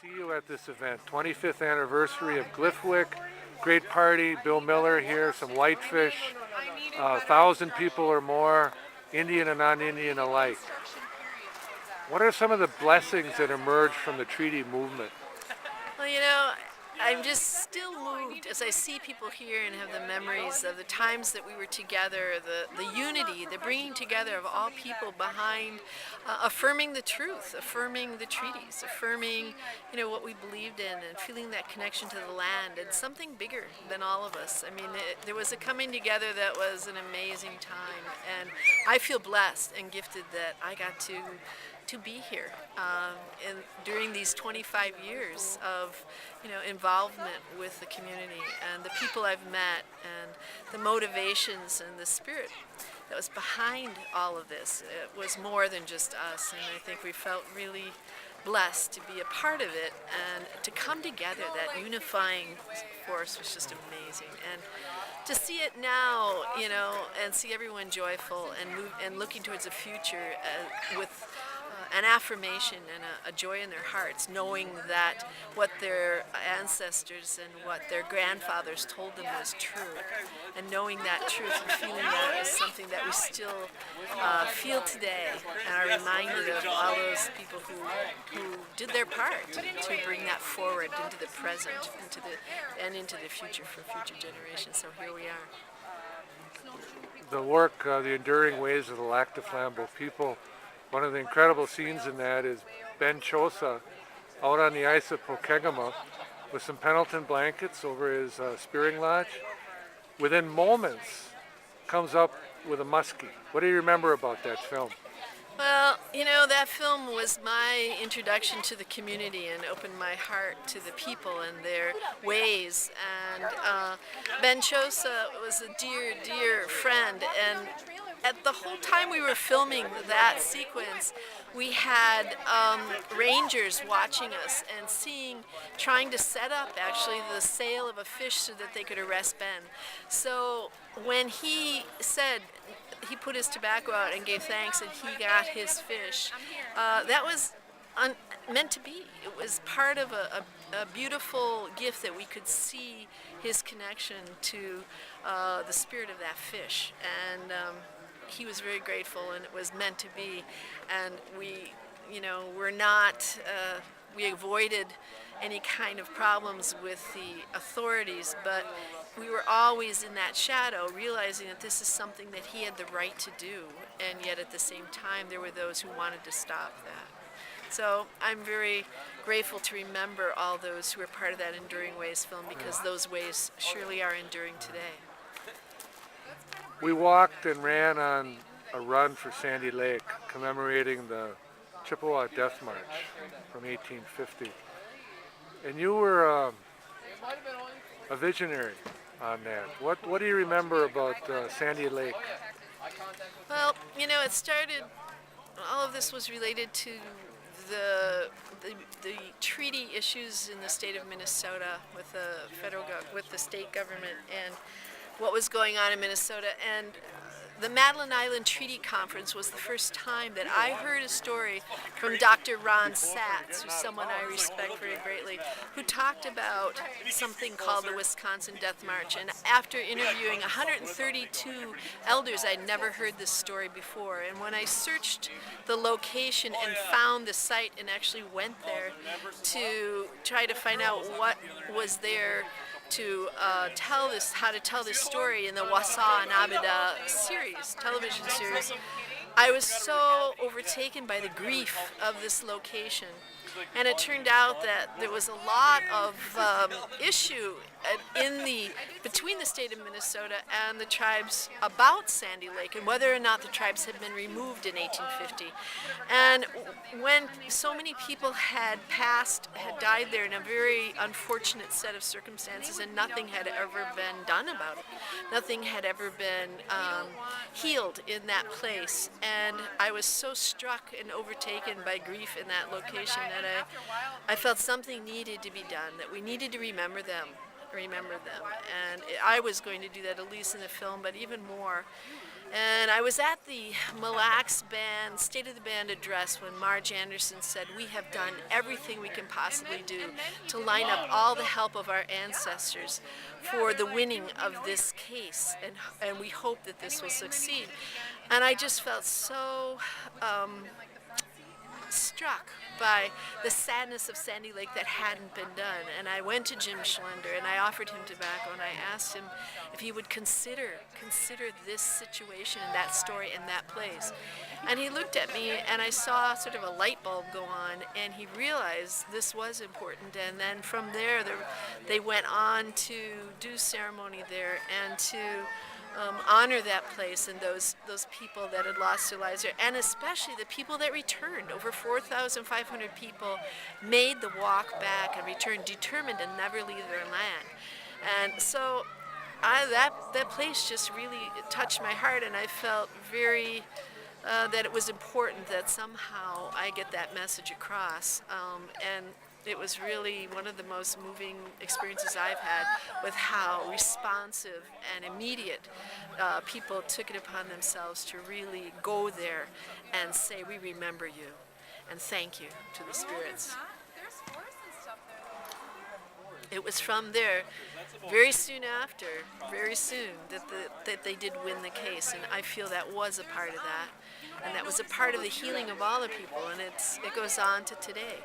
See you at this event, 25th anniversary of Glyphwick. Great party, Bill Miller here, some whitefish, 1,000 people or more, Indian and non-Indian alike. What are some of the blessings that emerged from the treaty movement? Well, I'm just still moved as I see people here and have the memories of the times that we were together, the unity, the bringing together of all people behind affirming the truth, affirming the treaties, affirming, what we believed in and feeling that connection to the land and something bigger than all of us. I mean, there was a coming together that was an amazing time, and I feel blessed and gifted that I got to be here during these 25 years of involvement with the community and the people I've met and the motivations and the spirit that was behind all of this. It was more than just us, and I think we felt really blessed to be a part of it and to come together. That unifying force was just amazing, and to see it now, and see everyone joyful and looking towards the future with an affirmation and a joy in their hearts, knowing that what their ancestors and what their grandfathers told them was true, and knowing that truth and feeling that is something that we still feel today, and are reminded of all those people who did their part to bring that forward into the present, into the future for future generations. So here we are. The work, the enduring ways of the Lac du Flambeau people. One of the incredible scenes in that is Ben Chosa out on the ice at Pokegama with some Pendleton blankets over his spearing lodge. Within moments, comes up with a muskie. What do you remember about that film? Well, that film was my introduction to the community and opened my heart to the people and their ways. And Ben Chosa was a dear, dear friend. And at the whole time we were filming that sequence, we had rangers watching us and trying to set up actually the sale of a fish so that they could arrest Ben. So when he put his tobacco out and gave thanks and he got his fish, that was meant to be. It was part of a beautiful gift that we could see his connection to the spirit of that fish. And he was very grateful, and it was meant to be. And we avoided any kind of problems with the authorities, but we were always in that shadow, realizing that this is something that he had the right to do, and yet at the same time there were those who wanted to stop that. So I'm very grateful to remember all those who were part of that Enduring Ways film, because those ways surely are enduring today. We walked and ran on a run for Sandy Lake, commemorating the Chippewa Death March from 1850. And you were a visionary on that. What do you remember about Sandy Lake? Well, it started, all of this was related to the treaty issues in the state of Minnesota with the state government and what was going on in Minnesota. And the Madeline Island Treaty Conference was the first time that I heard a story from Dr. Ron Satz, who's someone I respect very greatly, who talked about something called the Wisconsin Death March. And after interviewing 132 elders, I'd never heard this story before. And when I searched the location and found the site and actually went there to try to find out what was there to how to tell this story in the Wasa Anabida television series, I was so overtaken by the grief of this location. And it turned out that there was a lot of issue between the state of Minnesota and the tribes about Sandy Lake and whether or not the tribes had been removed in 1850. And when so many people had died there in a very unfortunate set of circumstances, and nothing had ever been done about it. Nothing had ever been healed in that place. And I was so struck and overtaken by grief in that location that I felt something needed to be done, that we needed to remember them. And I was going to do that, at least in the film, but even more. And I was at the Mille Lacs Band, State of the Band address when Marge Anderson said, "We have done everything we can possibly do to line up all the help of our ancestors for the winning of this case, and we hope that this will succeed." And I just felt so struck by the sadness of Sandy Lake that hadn't been done. And I went to Jim Schlender and I offered him tobacco and I asked him if he would consider this situation and that story and that place. And he looked at me and I saw sort of a light bulb go on and he realized this was important. And then from there, they went on to do ceremony there and to honor that place and those people that had lost their lives there, and especially the people that returned. Over 4,500 people made the walk back and returned, determined to never leave their land. And so that place just really touched my heart, and I felt very that it was important that somehow I get that message across. And it was really one of the most moving experiences I've had with how responsive and immediate people took it upon themselves to really go there and say, "We remember you," and thank you to the spirits. It was from there, very soon after, that they did win the case, and I feel that was a part of that, and that was a part of the healing of all the people, and it goes on to today.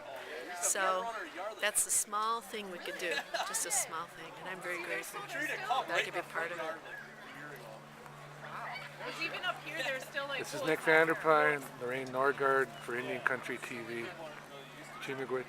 So that's a small thing we could do, just a small thing, and I'm very grateful that I could be part of it. Even up here, there's still like. This is Nick Vanderpine, Lorraine Norgaard for Indian Country TV. Chimigwe.